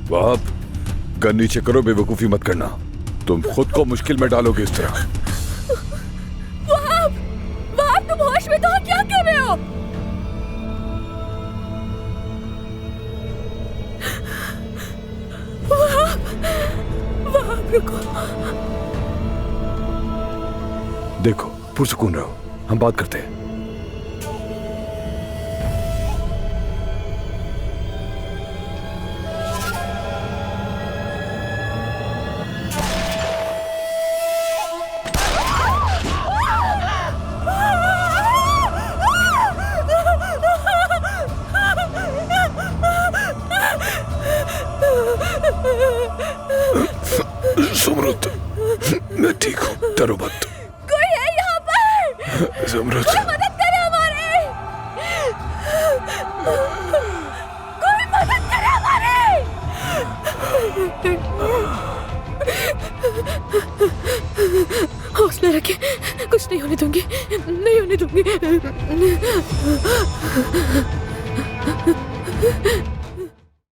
Wahab, gun नीचे करो, बेवकूफी मत करना। तुम खुद को मुश्किल में डालोगे इस तरह। वहाब, वहाब तुम होश में तो हो? क्या कर रहे हो? वहाब, वहाब रुको। देखो, पुरसुकून रहो, हम बात करते हैं। ज़मरुद, मैं ठीक हूँ, डरो मत। कोई है यहाँ पर? ज़मरुद, कोई मदद करे हमारी! कोई मदद करे हमारी! हौसला रखें, कुछ नहीं होने दूंगी, नहीं होने दूंगी।